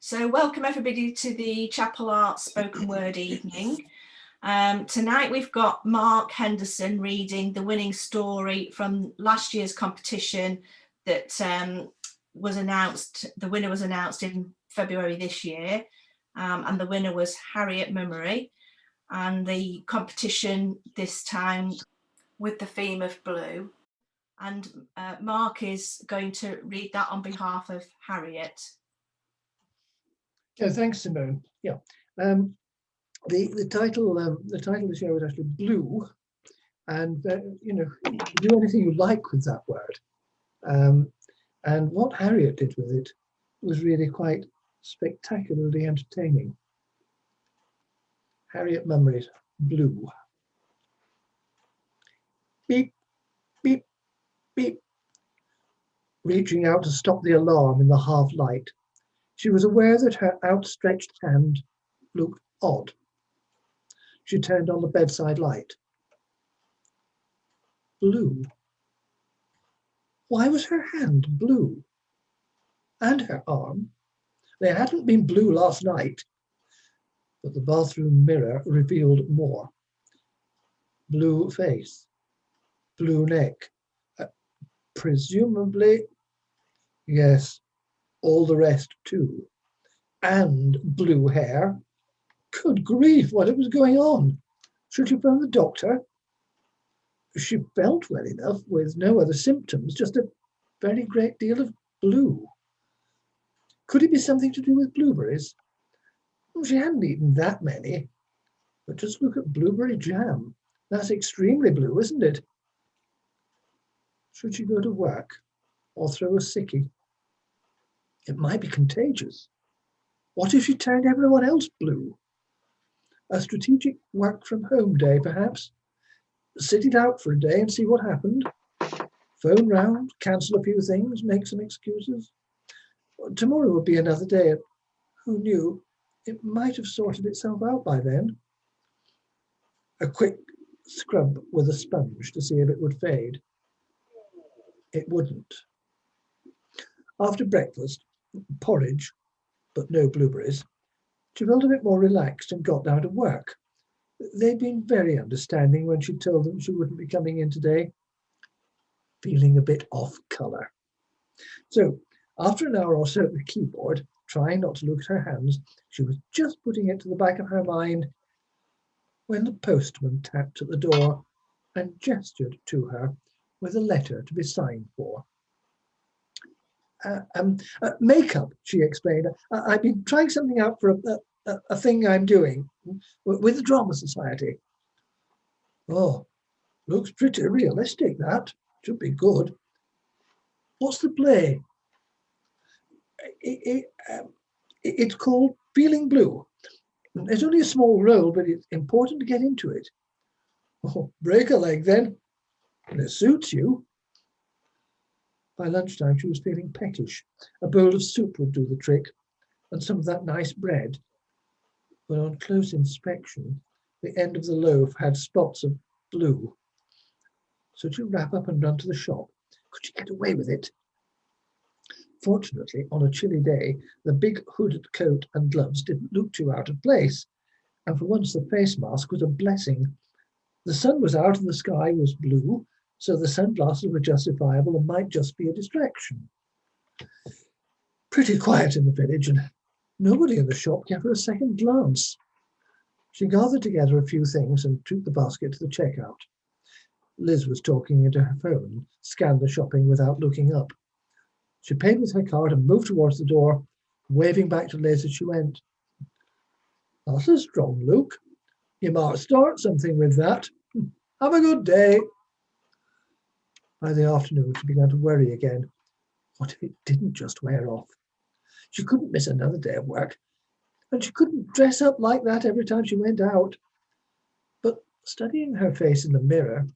So welcome everybody to the Chapel Arts Spoken Word evening. Tonight we've got Mark Henderson reading the winning story from last year's competition that was announced. The winner was announced in February this year, and the winner was Harriet Mummery. And the competition this time with the theme of blue. And Mark is going to read that on behalf of Harriet. Yeah, thanks, Simone. Yeah, the title this year was actually Blue, and do anything you like with that word. And what Harriet did with it was really quite spectacularly entertaining. Harriet Mummery's Blue. Beep, beep, beep. Reaching out to stop the alarm in the half light, she was aware that her outstretched hand looked odd. She turned on the bedside light. Blue. Why was her hand blue? And her arm? They hadn't been blue last night, but the bathroom mirror revealed more. Blue face, blue neck, presumably, yes, all the rest too, and blue hair. Good grief, what was going on? Should she phone the doctor? She felt well enough with no other symptoms, just a very great deal of blue. Could it be something to do with blueberries? Well, she hadn't eaten that many, but just look at blueberry jam. That's extremely blue, isn't it? Should she go to work or throw a sickie? It might be contagious. What if she turned everyone else blue? A strategic work from home day, perhaps? Sit it out for a day and see what happened. Phone round, cancel a few things, make some excuses. Tomorrow would be another day. Who knew? It might have sorted itself out by then. A quick scrub with a sponge to see if it would fade. It wouldn't. After breakfast, porridge, but no blueberries, she felt a bit more relaxed and got down to work. They'd been very understanding when she told them she wouldn't be coming in today. Feeling a bit off colour. So, after an hour or so at the keyboard, trying not to look at her hands, she was just putting it to the back of her mind when the postman tapped at the door and gestured to her with a letter to be signed for. Makeup, she explained. I've been trying something out for a thing I'm doing with the Drama Society. Oh, looks pretty realistic, that. Should be good. What's the play? It's called Feeling Blue. It's only a small role, but it's important to get into it. Oh, break a leg then. And it suits you. By lunchtime, she was feeling peckish. A bowl of soup would do the trick, and some of that nice bread. But on close inspection, the end of the loaf had spots of blue. So she'd wrap up and run to the shop. Could she get away with it? Fortunately, on a chilly day, the big hooded coat and gloves didn't look too out of place, and for once the face mask was a blessing. The sun was out and the sky was blue, so the sunglasses were justifiable and might just be a distraction. Pretty quiet in the village, and nobody in the shop gave her a second glance. She gathered together a few things and took the basket to the checkout. Liz was talking into her phone and scanned the shopping without looking up. She paid with her card and moved towards the door, waving back to Liz as she went. That's a strong look. You might start something with that. Have a good day. By the afternoon, she began to worry again. What if it didn't just wear off? She couldn't miss another day of work, and she couldn't dress up like that every time she went out. But studying her face in the mirror,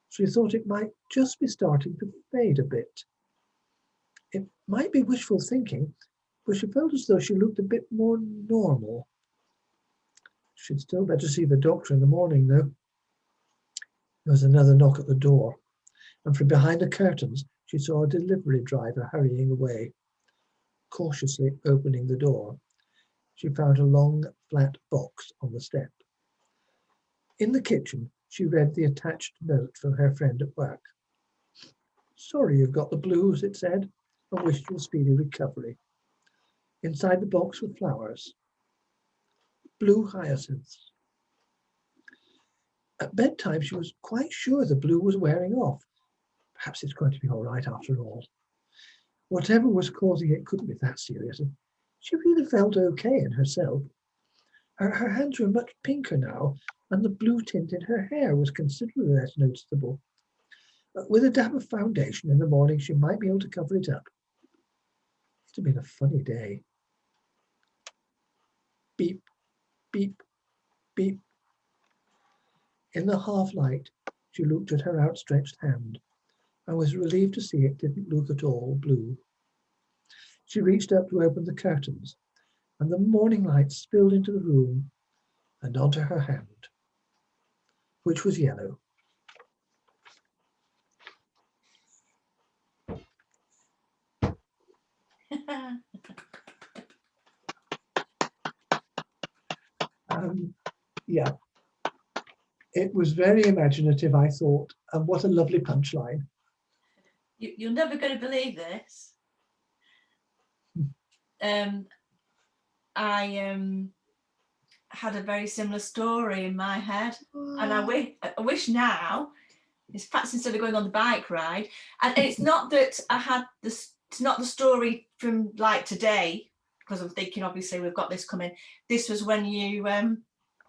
she thought it might just be starting to fade a bit. It might be wishful thinking, but she felt as though she looked a bit more normal. She'd still better see the doctor in the morning, though. There was another knock at the door, and from behind the curtains she saw a delivery driver hurrying away. Cautiously opening the door, she found a long, flat box on the step. In the kitchen, she read the attached note from her friend at work. "Sorry you've got the blues," it said, "and wished you a speedy recovery." Inside the box were flowers. Blue hyacinths. At bedtime, she was quite sure the blue was wearing off. Perhaps it's going to be all right after all. Whatever was causing it couldn't be that serious. And she really felt okay in herself. Her hands were much pinker now, and the blue tint in her hair was considerably less noticeable. With a dab of foundation in the morning, she might be able to cover it up. It had been a funny day. Beep, beep, beep. In the half light, she looked at her outstretched hand and was relieved to see it didn't look at all blue. She reached up to open the curtains, and the morning light spilled into the room and onto her hand, which was yellow. Yeah, it was very imaginative, I thought, and what a lovely punchline. You're never going to believe this. I had a very similar story in my head, and I wish now, in fact, instead of going on the bike ride, and it's not that I had this, it's not the story from like today, because I'm thinking obviously we've got this coming. This was when you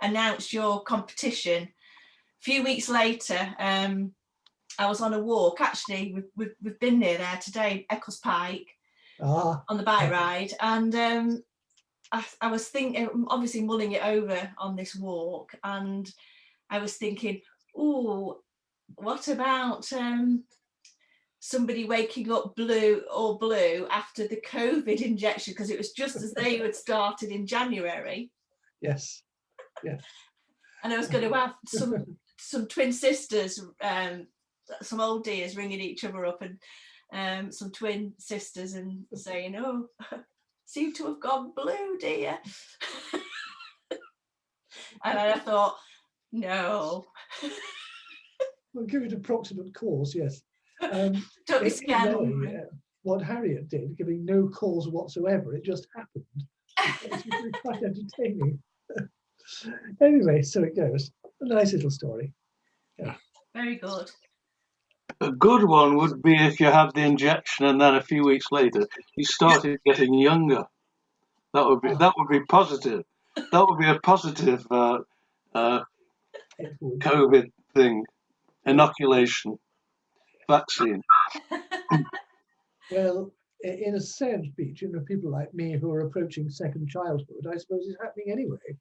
announced your competition. A few weeks later, I was on a walk. Actually, we've been near there today, Eccles Pike, on the bike ride, and I was thinking, obviously mulling it over on this walk, and I was thinking, oh, what about somebody waking up blue after the COVID injection, because it was just as they had started in January. Yes, yes. And I was going to have some twin sisters, some old dears ringing each other up, and some twin sisters and saying, "Oh, seem to have gone blue, dear." And I thought, no. We'll give it approximate cause, yes. Don't be scared. What Harriet did, giving no cause whatsoever, it just happened. It's really quite entertaining. Anyway, so it goes. A nice little story. Yeah. Very good. A good one would be if you had the injection and then a few weeks later you started getting younger. That would be positive. That would be a positive COVID thing, inoculation, vaccine. Well, in a sense, Beach, people like me who are approaching second childhood, I suppose it's happening anyway.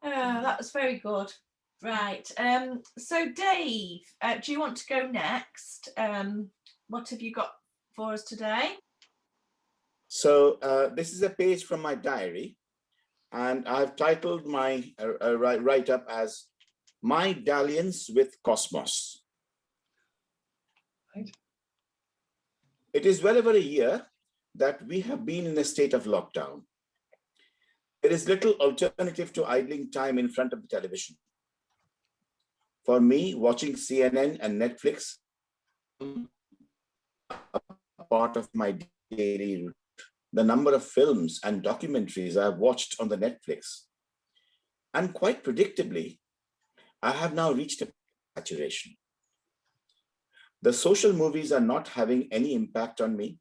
That was very good. Right. So Dave, do you want to go next? What have you got for us today? So this is a page from my diary, and I've titled my write-up as "My Dalliance with Cosmos." Right. It is well over a year that we have been in a state of lockdown. There is little alternative to idling time in front of the television. For me, watching CNN and Netflix is a part of my daily routine. The number of films and documentaries I've watched on the Netflix. And quite predictably, I have now reached a saturation. The social movies are not having any impact on me.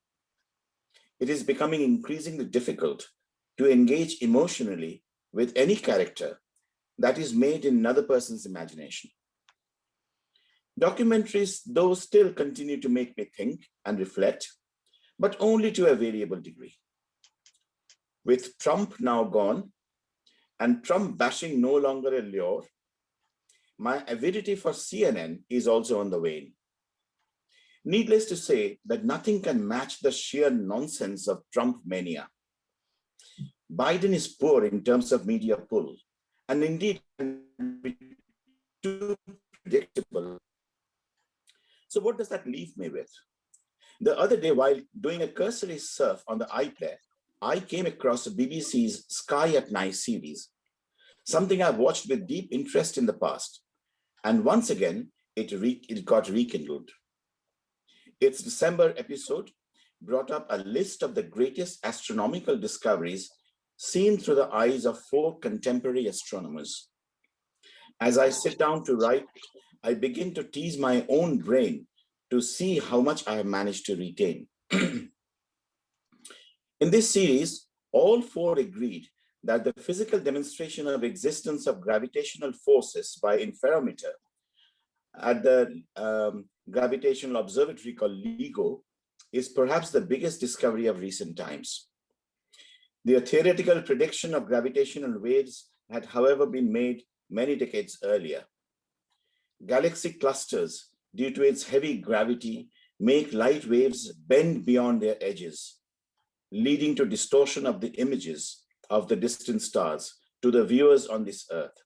It is becoming increasingly difficult to engage emotionally with any character that is made in another person's imagination. Documentaries, though, still continue to make me think and reflect, but only to a variable degree. With Trump now gone and Trump bashing no longer a lure, my avidity for CNN is also on the wane. Needless to say that nothing can match the sheer nonsense of Trump mania. Biden is poor in terms of media pull, and indeed too predictable. So what does that leave me with? The other day, while doing a cursory surf on the iPlayer, I came across the BBC's Sky at Night series, something I've watched with deep interest in the past. And once again, it got rekindled. Its December episode brought up a list of the greatest astronomical discoveries seen through the eyes of 4 contemporary astronomers. As I sit down to write, I begin to tease my own brain to see how much I have managed to retain. In this series, all 4 agreed that the physical demonstration of existence of gravitational forces by interferometer at the gravitational observatory called LIGO is perhaps the biggest discovery of recent times. The theoretical prediction of gravitational waves had, however, been made many decades earlier. Galaxy clusters, due to its heavy gravity, make light waves bend beyond their edges, leading to distortion of the images of the distant stars to the viewers on this Earth.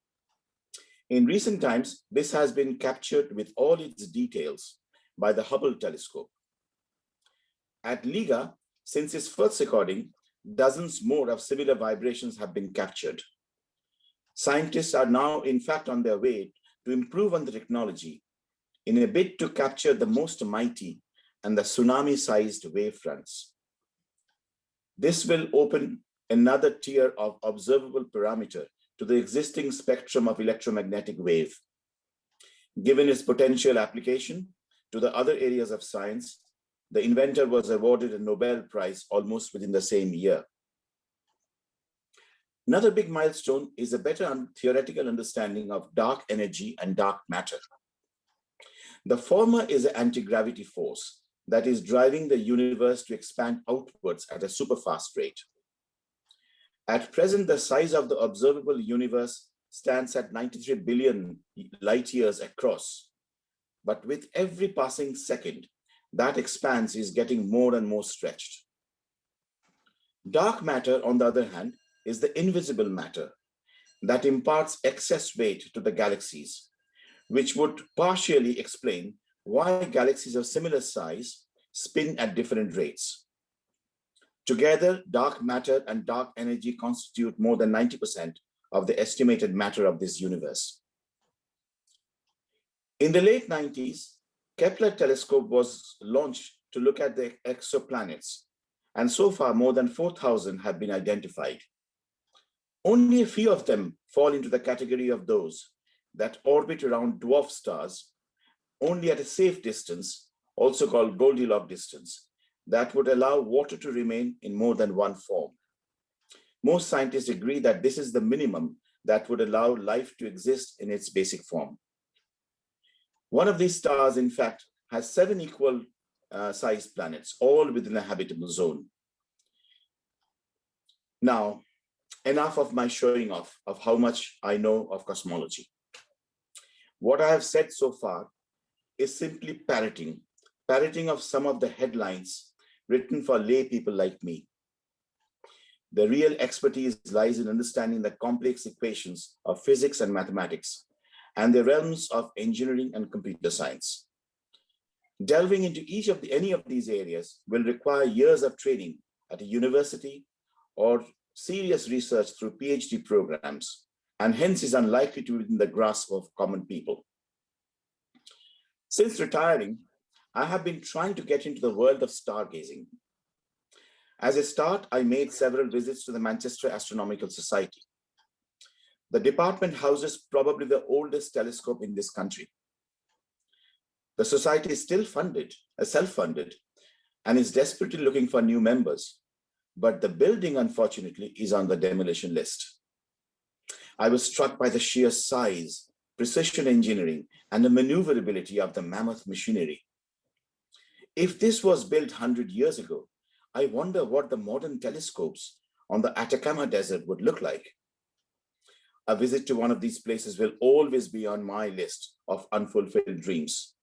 In recent times, this has been captured with all its details by the Hubble telescope. At LIGA, since its first recording, dozens more of similar vibrations have been captured. Scientists are now, in fact, on their way to improve on the technology in a bid to capture the most mighty and the tsunami-sized wavefronts. This will open another tier of observable parameter to the existing spectrum of electromagnetic wave. Given its potential application to the other areas of science, the inventor was awarded a Nobel Prize almost within the same year. Another big milestone is a better theoretical understanding of dark energy and dark matter. The former is an anti-gravity force that is driving the universe to expand outwards at a super fast rate. At present, the size of the observable universe stands at 93 billion light years across. But with every passing second, that expanse is getting more and more stretched. Dark matter, on the other hand, is the invisible matter that imparts excess weight to the galaxies, which would partially explain why galaxies of similar size spin at different rates. Together, dark matter and dark energy constitute more than 90% of the estimated matter of this universe. In the late 90s, Kepler telescope was launched to look at the exoplanets, and so far more than 4,000 have been identified. Only a few of them fall into the category of those that orbit around dwarf stars only at a safe distance, also called Goldilocks distance, that would allow water to remain in more than one form. Most scientists agree that this is the minimum that would allow life to exist in its basic form. One of these stars, in fact, has 7 equal sized planets, all within a habitable zone. Now, enough of my showing off of how much I know of cosmology. What I have said so far is simply parroting of some of the headlines written for lay people like me. The real expertise lies in understanding the complex equations of physics and mathematics and the realms of engineering and computer science. Delving into any of these areas will require years of training at a university or serious research through PhD programs, and hence is unlikely to be within the grasp of common people. Since retiring, I have been trying to get into the world of stargazing. As a start, I made several visits to the Manchester Astronomical Society. The department houses probably the oldest telescope in this country. The society is still self-funded, and is desperately looking for new members. But the building, unfortunately, is on the demolition list. I was struck by the sheer size, precision engineering, and the maneuverability of the mammoth machinery. If this was built 100 years ago, I wonder what the modern telescopes on the Atacama Desert would look like. A visit to one of these places will always be on my list of unfulfilled dreams.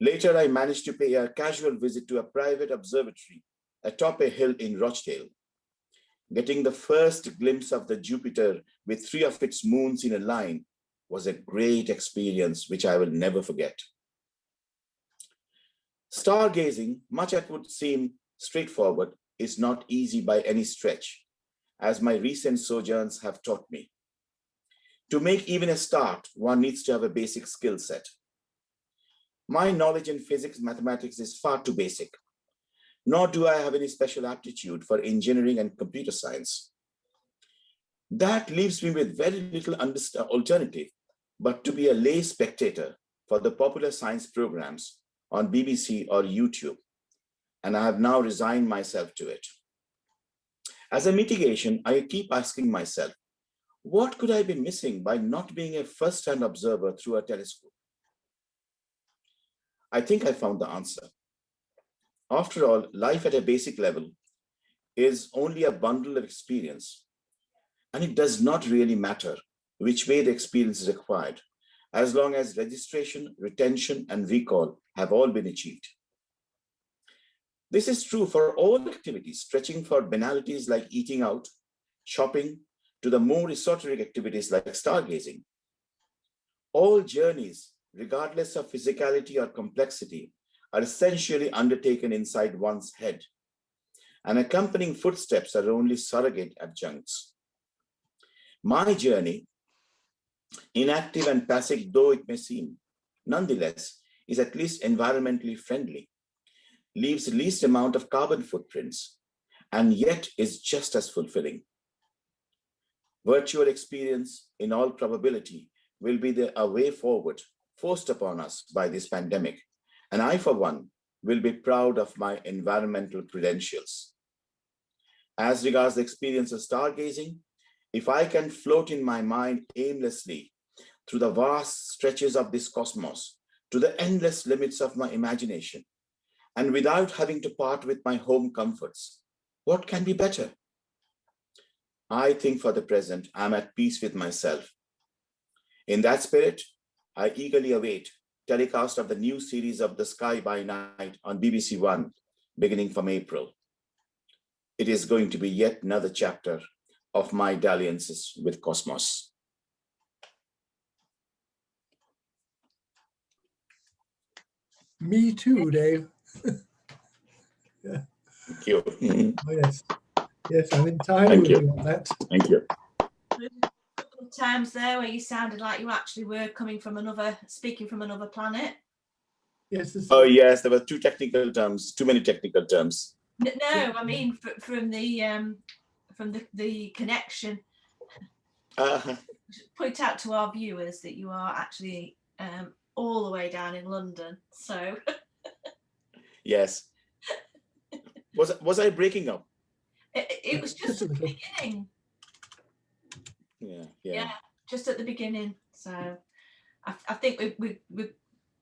Later, I managed to pay a casual visit to a private observatory atop a hill in Rochdale. Getting the first glimpse of the Jupiter with 3 of its moons in a line was a great experience which I will never forget. Stargazing, much as would seem straightforward, is not easy by any stretch, as my recent sojourns have taught me. To make even a start, one needs to have a basic skill set. My knowledge in physics, mathematics is far too basic, nor do I have any special aptitude for engineering and computer science. That leaves me with very little alternative but to be a lay spectator for the popular science programs on BBC or YouTube, and I have now resigned myself to it. As a mitigation, I keep asking myself, what could I be missing by not being a first-hand observer through a telescope? I think I found the answer. After all, life at a basic level is only a bundle of experience, and it does not really matter which way the experience is acquired, as long as registration, retention, and recall have all been achieved. This is true for all activities, stretching for banalities like eating out, shopping, to the more esoteric activities like stargazing. All journeys, regardless of physicality or complexity, are essentially undertaken inside one's head, and accompanying footsteps are only surrogate adjuncts. My journey, inactive and passive though it may seem, nonetheless, is at least environmentally friendly, leaves the least amount of carbon footprints, and yet is just as fulfilling. Virtual experience, in all probability, will be a way forward forced upon us by this pandemic, and I, for one, will be proud of my environmental credentials. As regards the experience of stargazing, if I can float in my mind aimlessly through the vast stretches of this cosmos to the endless limits of my imagination, and without having to part with my home comforts, what can be better? I think for the present, I'm at peace with myself. In that spirit, I eagerly await telecast of the new series of The Sky by Night on BBC One, beginning from April. It is going to be yet another chapter of my dalliances with cosmos. Me too, Dave. Yeah. Thank you. Oh, yes. Yes, I'm entirely with you on that. Thank you. A couple of times there where you sounded like you actually were speaking from another planet. Yes. Oh, yes, there were too many technical terms. No, I mean from the connection. Point out to our viewers that you are actually all the way down in London. So yes. Was I breaking up? It was just at the beginning. Yeah. Just at the beginning. So I think we've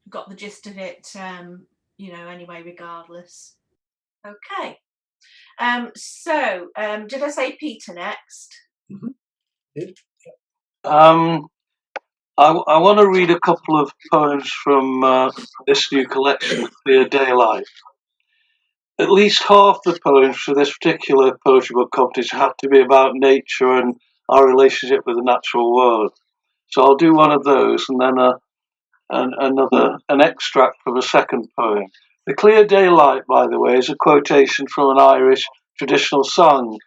got the gist of it. Anyway, regardless. Okay. So did I say Peter next? I want to read a couple of poems from this new collection, Clear Daylight. At least half the poems for this particular poetry book competition have to be about nature and our relationship with the natural world. So I'll do one of those and then an extract from a second poem. The Clear Daylight, by the way, is a quotation from an Irish traditional song,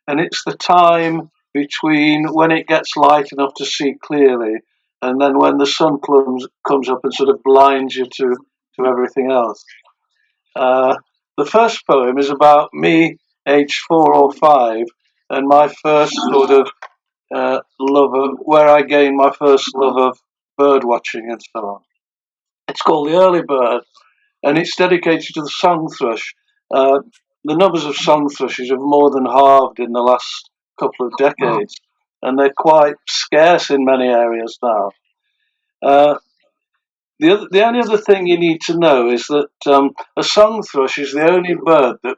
and it's the time between when it gets light enough to see clearly and then when the sun comes up and sort of blinds you to everything else. The first poem is about me, aged 4 or 5, and my first sort of love of where I gained my first love of bird watching and so on. It's called The Early Bird, and it's dedicated to the song thrush. The numbers of song thrushes have more than halved in the last couple of decades, and they're quite scarce in many areas now. The only other thing you need to know is that a song thrush is the only bird that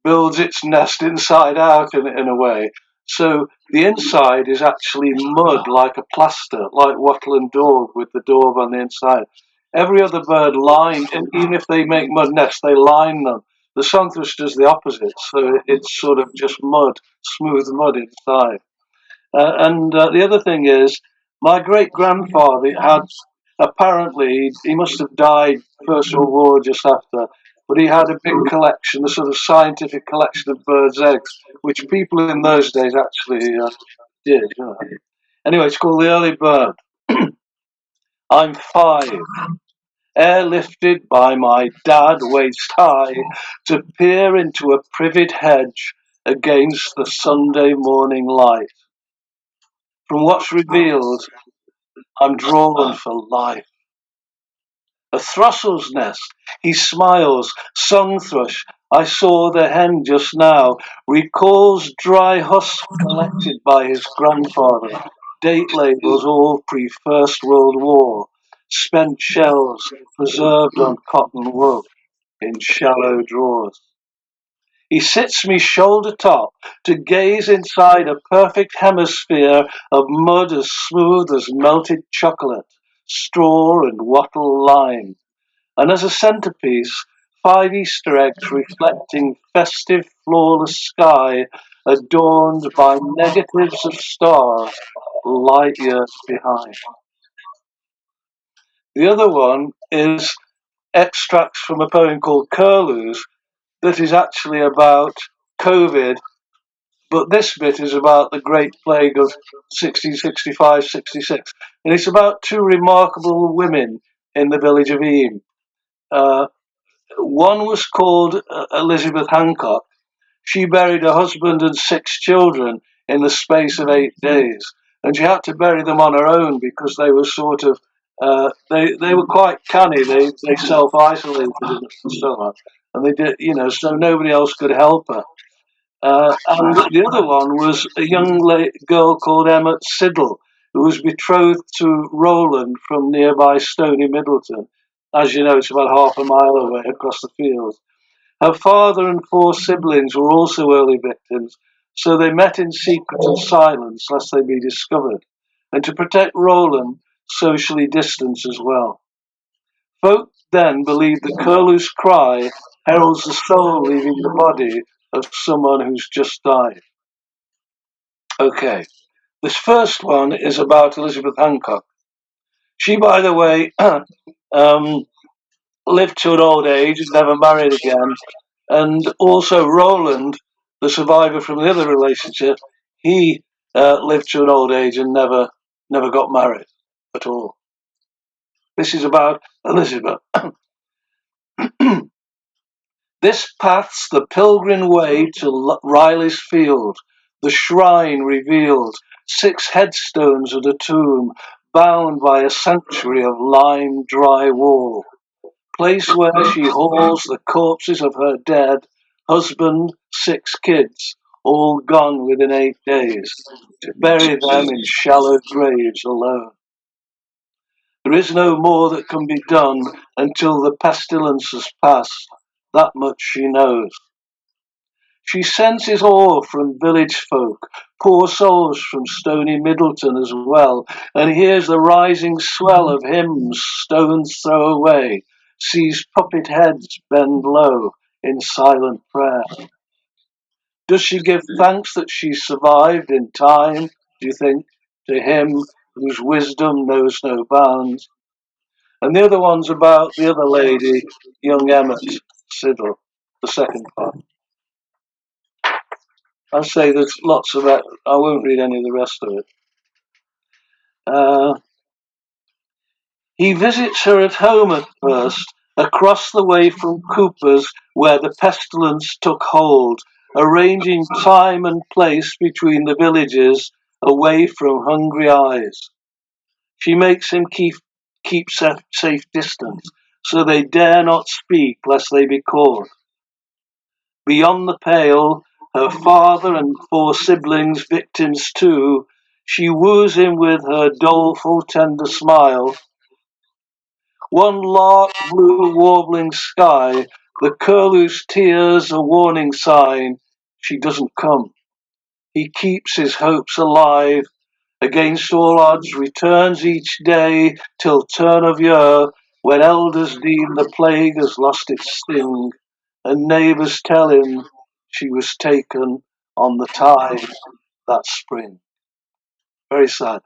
builds its nest inside out in a way. So the inside is actually mud, like a plaster, like wattle and daub with the daub on the inside. Every other bird even if they make mud nests, they line them. The song thrush does the opposite, so it's sort of just mud, smooth mud inside. The other thing is, my great-grandfather had Apparently, he must have died First World War just after, but he had a big collection, a sort of scientific collection of birds' eggs, which people in those days actually did. You know. Anyway, it's called The Early Bird. I'm 5, airlifted by my dad waist high to peer into a privet hedge against the Sunday morning light. From what's revealed, I'm drawn for life. A throstle's nest, he smiles, song thrush, I saw the hen just now, recalls dry husks collected by his grandfather, date labels all pre-First World War, spent shells preserved on cotton wool in shallow drawers. He sits me shoulder top to gaze inside a perfect hemisphere of mud as smooth as melted chocolate, straw and wattle lime. And as a centerpiece, 5 Easter eggs reflecting festive, flawless sky adorned by negatives of stars light years behind. The other one is extracts from a poem called Curlews that is actually about COVID, but this bit is about the Great Plague of 1665-66. And it's about 2 remarkable women in the village of Eyam. One was called Elizabeth Hancock. She buried her husband and 6 children in the space of 8 days, and she had to bury them on her own because they were sort of they were quite canny. They self isolated in the summer, and they did so nobody else could help her. And the other one was a young girl called Emma Siddle, who was betrothed to Roland from nearby Stony Middleton. As you know, it's about half a mile away across the fields. Her father and 4 siblings were also early victims, so they met in secret and silence lest they be discovered, and to protect Roland, socially distanced as well. Folk then believed the curlew's cry heralds the soul leaving the body of someone who's just died. Okay, this first one is about Elizabeth Hancock. She, by the way, lived to an old age and never married again. And also Roland, the survivor from the other relationship, he lived to an old age and never got married at all. This is about Elizabeth. This path's the pilgrim way to Riley's field, the shrine revealed, 6 headstones and a tomb, bound by a sanctuary of lime dry wall. Place where she hauls the corpses of her dead husband, 6 kids, all gone within 8 days, to bury them in shallow graves alone. There is no more that can be done until the pestilence has passed, that much she knows. She senses awe from village folk, poor souls from Stony Middleton as well, and hears the rising swell of hymns stones throw away, sees puppet heads bend low in silent prayer. Does she give thanks that she survived in time, do you think, to him whose wisdom knows no bounds? And the other one's about the other lady, young Emmet Siddle, the second part. I say there's lots of that. I won't read any of the rest of it. He visits her at home at first, across the way from Cooper's, where the pestilence took hold, arranging time and place between the villages, away from hungry eyes. She makes him keep safe distance, so they dare not speak lest they be caught. Beyond the pale, her father and 4 siblings, victims too, she woos him with her doleful, tender smile. One lark blue warbling sky, the curlew's tears a warning sign. She doesn't come. He keeps his hopes alive. Against all odds returns each day till turn of year, when elders deem the plague has lost its sting, and neighbours tell him she was taken on the tide that spring. Very sad.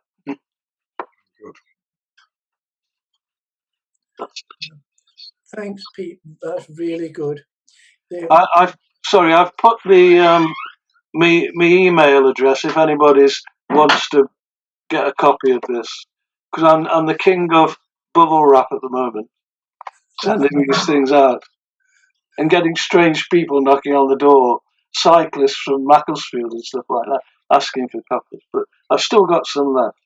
Thanks, Pete. That's really good. I've put the me email address if anybody wants to get a copy of this, because I'm the king of bubble wrap at the moment, sending these things out and getting strange people knocking on the door, cyclists from Macclesfield and stuff like that, asking for copies. But I've still got some left.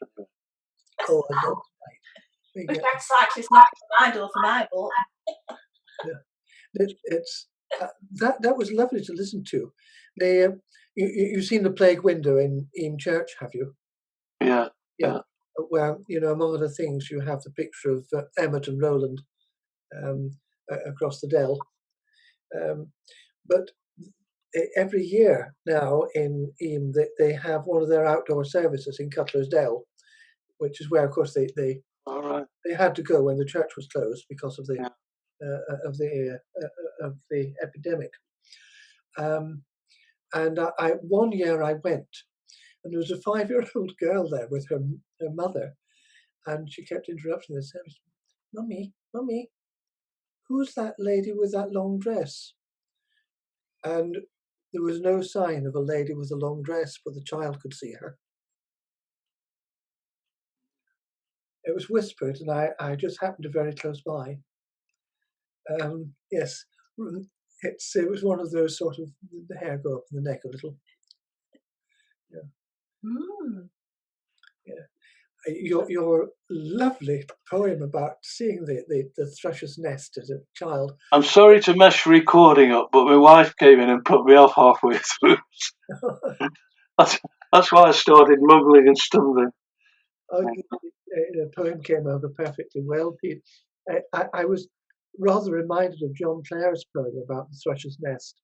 Oh, I know. We've had cyclists knocking on my door for my book. It's that was lovely to listen to. They you've seen the Plague Window in church, have you? Yeah. Where, you know, among other things, you have the picture of Emmett and Roland across the Dell. But every year now in Eam, they have one of their outdoor services in Cutler's Dell, which is where, of course, they had to go when the church was closed because of the epidemic. And one year I went, and there was a 5-year-old girl there with her mother, and she kept interrupting the service. Mummy, who's that lady with that long dress? And there was no sign of a lady with a long dress, but the child could see her. It was whispered, and I just happened to very close by. Yes, it was one of those sort of, the hair go up in the neck a little. Yeah. Yeah. Your lovely poem about seeing the thrush's nest as a child. I'm sorry to mess recording up, but my wife came in and put me off halfway through. That's why I started mumbling and stumbling. The poem came over perfectly well, Pete. I was rather reminded of John Clare's poem about the thrush's nest.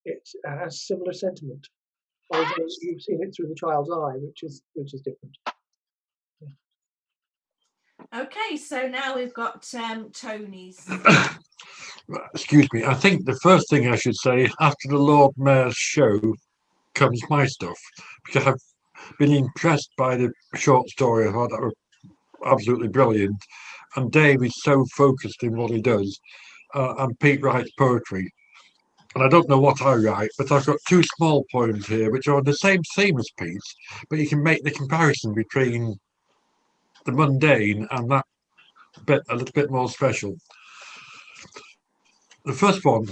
It has similar sentiment, although you've seen it through the child's eye, which is different. Okay, so now we've got Tony's. Excuse me. I think the first thing I should say, after the Lord Mayor's show comes my stuff, because I've been impressed by the short story. I thought that was absolutely brilliant. And Dave is so focused in what he does. And Pete writes poetry. And I don't know what I write, but I've got 2 small poems here which are on the same theme as Pete's, but you can make the comparison between the mundane and that bit a little bit more special. The first one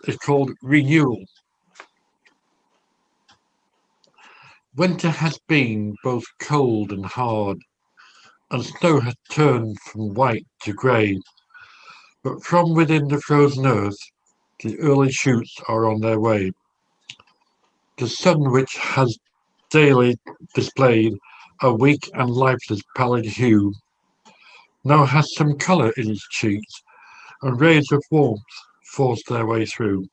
is called Renewal. Winter has been both cold and hard, and snow has turned from white to grey. But from within the frozen earth, the early shoots are on their way. The sun, which has daily displayed a weak and lifeless pallid hue, now has some colour in its cheeks, and rays of warmth force their way through.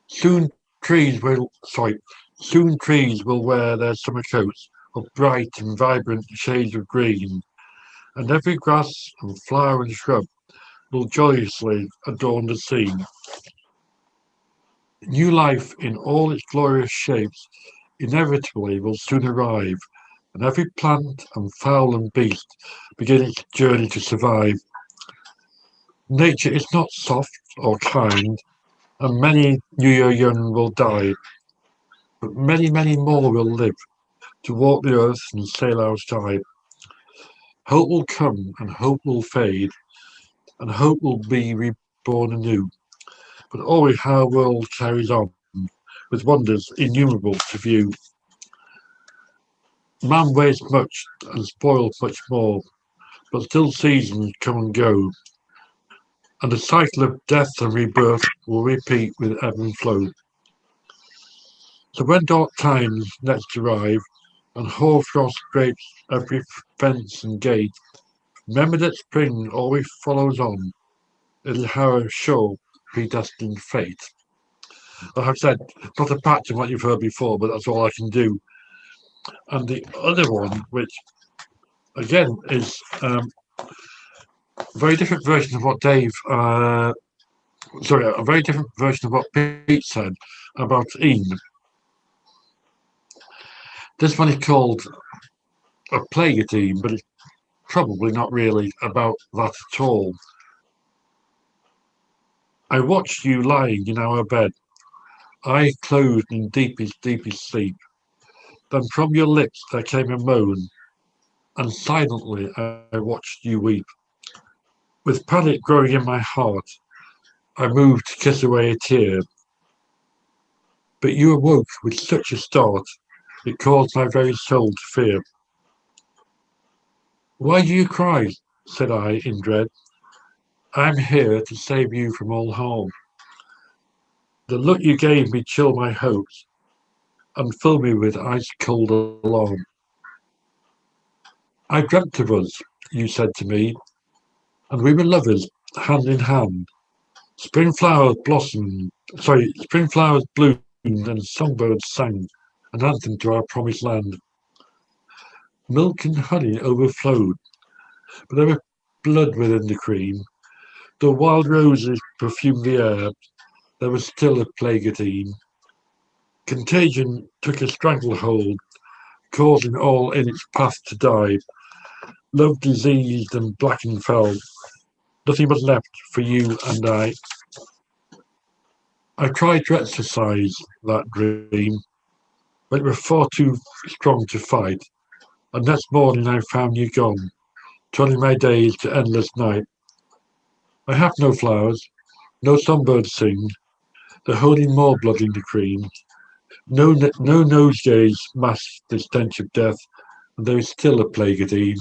Soon trees will wear their summer coats of bright and vibrant shades of green, and every grass and flower and shrub will joyously adorn the scene. New life in all its glorious shapes inevitably will soon arrive, and every plant and fowl and beast begin its journey to survive. Nature is not soft or kind, and many New Year young will die, but many, many more will live to walk the earth and sail outside. Hope will come and hope will fade, and hope will be reborn anew. But always our world carries on, with wonders innumerable to view. Man wastes much and spoils much more, but still seasons come and go, and the cycle of death and rebirth will repeat with ebb and flow. So when dark times next arrive, and hoarfrost scrapes every fence and gate, remember that spring always follows on. It is our sure predestined fate. Like I've said, not a patch on what you've heard before, but that's all I can do. And the other one, which again is a very different version of what a very different version of what Pete said about Ian. This one is called A Plague at Ian, but it's probably not really about that at all. I watched you lying in our bed, eyes closed in deepest, deepest sleep. Then from your lips there came a moan, and silently I watched you weep. With panic growing in my heart, I moved to kiss away a tear. But you awoke with such a start, it caused my very soul to fear. Why do you cry? Said I in dread. I am here to save you from all harm. The look you gave me chilled my hopes and filled me with ice cold alarm. I dreamt of us, you said to me, and we were lovers, hand in hand. Spring flowers bloomed and songbirds sang an anthem to our promised land. Milk and honey overflowed, but there was blood within the cream. Though wild roses perfumed the air, there was still a plague at Eam. Contagion took a stranglehold, causing all in its path to die. Love diseased and black and fell. Nothing was left for you and I. I tried to exorcise that dream, but it was far too strong to fight. And next morning I found you gone, turning my days to endless night. I have no flowers, no songbirds sing, they're holding more blood in the cream. No nosegays mask the stench of death, and there is still a plague at Eve.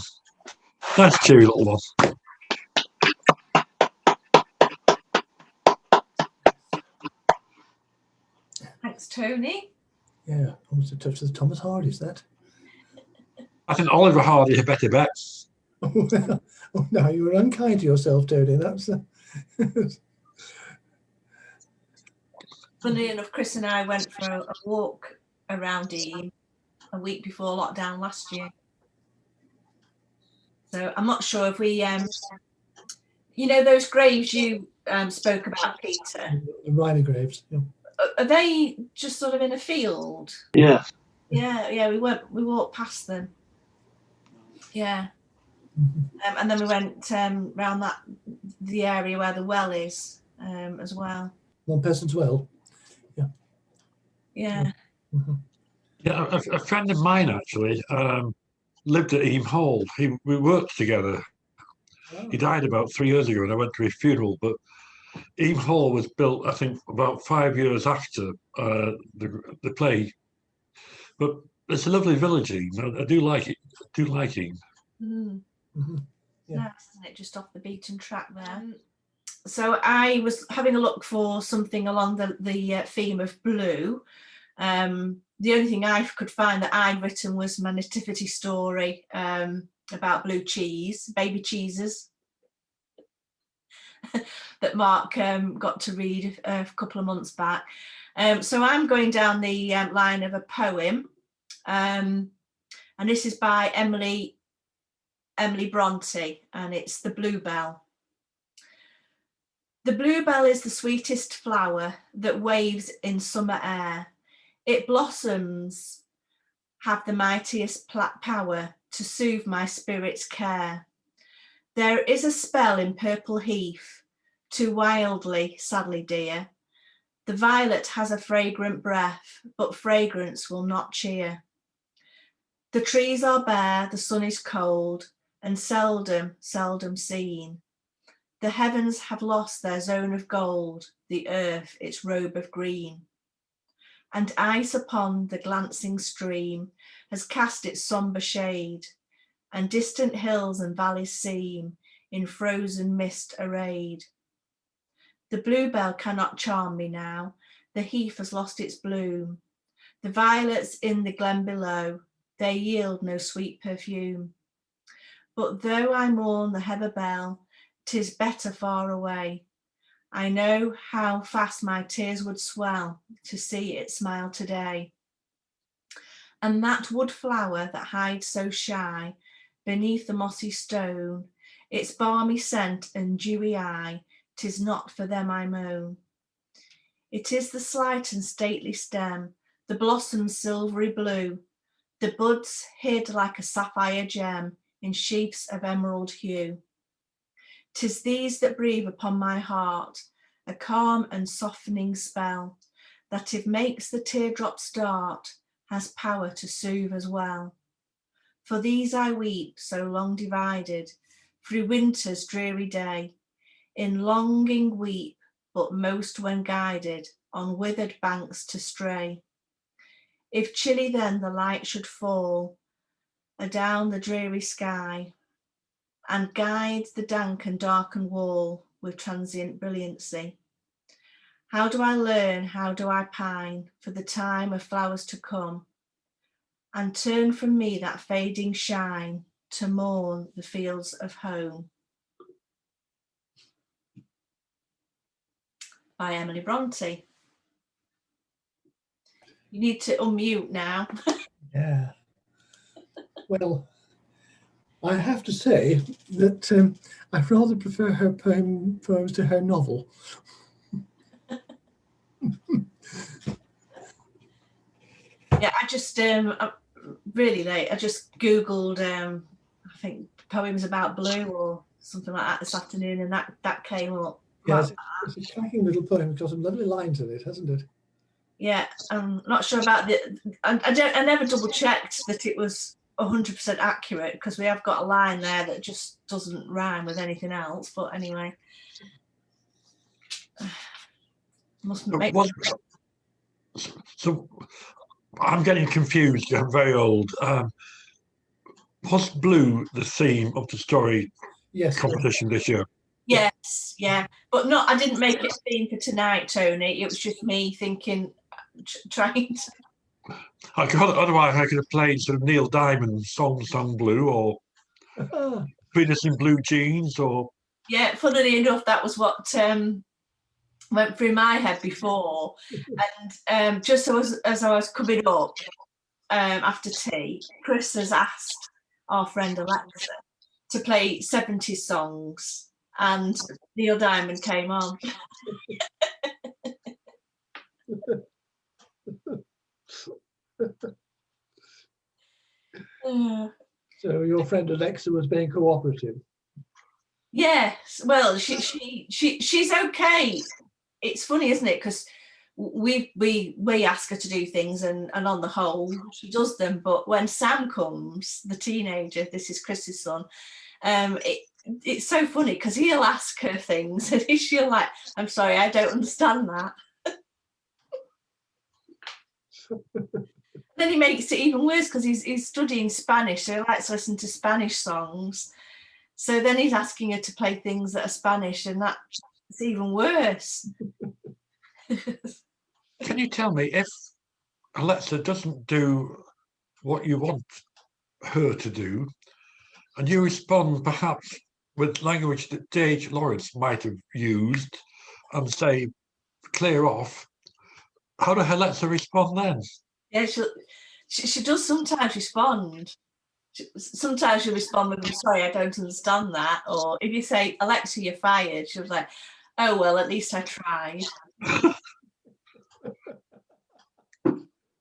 Nice cheery little one. Thanks, Tony. Yeah, almost a touch of the Thomas Hardy's, that. I think Oliver Hardy had better bet. Oh, no, you were unkind to yourself, Tony. That's Funnily enough, Chris and I went for a walk around Eam a week before lockdown last year. So I'm not sure if we, you know, those graves you spoke about, Peter. the Riley graves. Yeah. Are they just sort of in a field? Yeah. Yeah. We walked past them. Yeah. Mm-hmm. And then we went round the area where the well is as well. One person's well. Yeah. Yeah. Mm-hmm. Yeah, a friend of mine actually lived at Eam Hall. We worked together. Oh. He died about 3 years ago, and I went to his funeral. But Eam Hall was built, I think, about 5 years after the play. But it's a lovely village, Eam. I do like it. I do like Eam. Mm. Mm-hmm. Yeah. Nice, isn't it? Just off the beaten track there. So I was having a look for something along the theme of blue. The only thing I could find that I'd written was my nativity story about blue cheese, baby cheeses, that Mark got to read a couple of months back. So I'm going down the line of a poem, and this is by Emily Bronte, and it's The Bluebell. The bluebell is the sweetest flower that waves in summer air. It blossoms have the mightiest power to soothe my spirit's care. There is a spell in purple heath, too wildly, sadly dear. The violet has a fragrant breath, but fragrance will not cheer. The trees are bare, the sun is cold, and seldom seen. The heavens have lost their zone of gold, the earth its robe of green. And ice upon the glancing stream has cast its sombre shade, and distant hills and valleys seem in frozen mist arrayed. The bluebell cannot charm me now, the heath has lost its bloom. The violets in the glen below, they yield no sweet perfume. But though I mourn the heather bell, 'tis better far away. I know how fast my tears would swell to see it smile today. And that wood flower that hides so shy beneath the mossy stone, its balmy scent and dewy eye, 'tis not for them I moan. It is the slight and stately stem, the blossoms silvery blue, the buds hid like a sapphire gem in sheaths of emerald hue. 'Tis these that breathe upon my heart a calm and softening spell, that if makes the teardrops start, has power to soothe as well. For these I weep, so long divided, through winter's dreary day, in longing weep, but most when guided on withered banks to stray. If chilly then the light should fall adown the dreary sky, and guide the dank and darkened wall with transient brilliancy, how do I learn, how do I pine for the time of flowers to come, and turn from me that fading shine to mourn the fields of home? By Emily Bronte. You need to unmute now. Yeah. Well, I have to say that I rather prefer her poems to her novel. Yeah, I just really late. I just googled I think poems about blue or something like that this afternoon, and that came up. Yes, it's a cracking little poem. It's got some lovely lines in it, hasn't it? Yeah, I'm not sure about the. I never double checked that it was 100% accurate, because we have got a line there that just doesn't rhyme with anything else. But anyway, mustn't make. So I'm getting confused. I'm very old. Was blue the theme of the story Yes. competition this year? Yes, yeah, but not. I didn't make it a theme for tonight, Tony. It was just me thinking, trying to. Otherwise, I could have played sort of Neil Diamond's song "Sung Blue" or Venus in Blue Jeans, or Yeah, funnily enough, that was what went through my head before, and just as I was coming up after tea, Chris has asked our friend Alexa to play 70s songs, and Neil Diamond came on. So your friend Alexa was being cooperative. Yes, well, she's okay. It's funny, isn't it? Because we ask her to do things, and on the whole she does them. But when Sam comes, the teenager, this is Chris's son, it's so funny because he'll ask her things and she'll like, I'm sorry, I don't understand that. Then he makes it even worse because he's studying Spanish, so he likes to listen to Spanish songs. So then he's asking her to play things that are Spanish, and that's even worse. can you tell me if Alexa doesn't do what you want her to do, and you respond perhaps with language that D.H. Lawrence might have used, and say, clear off, how does Alexa respond then? Yeah, she does sometimes respond. Sometimes she'll respond with, I'm sorry, I don't understand that. Or if you say, Alexa, you're fired, she'll be like, oh, well, at least I tried.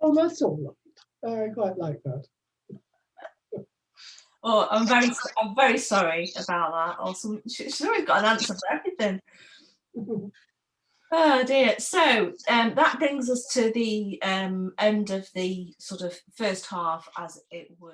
Oh, that's all right. I quite like that. Oh, I'm very sorry about that. Or she's always got an answer for everything. Oh dear. So that brings us to the end of the sort of first half, as it were.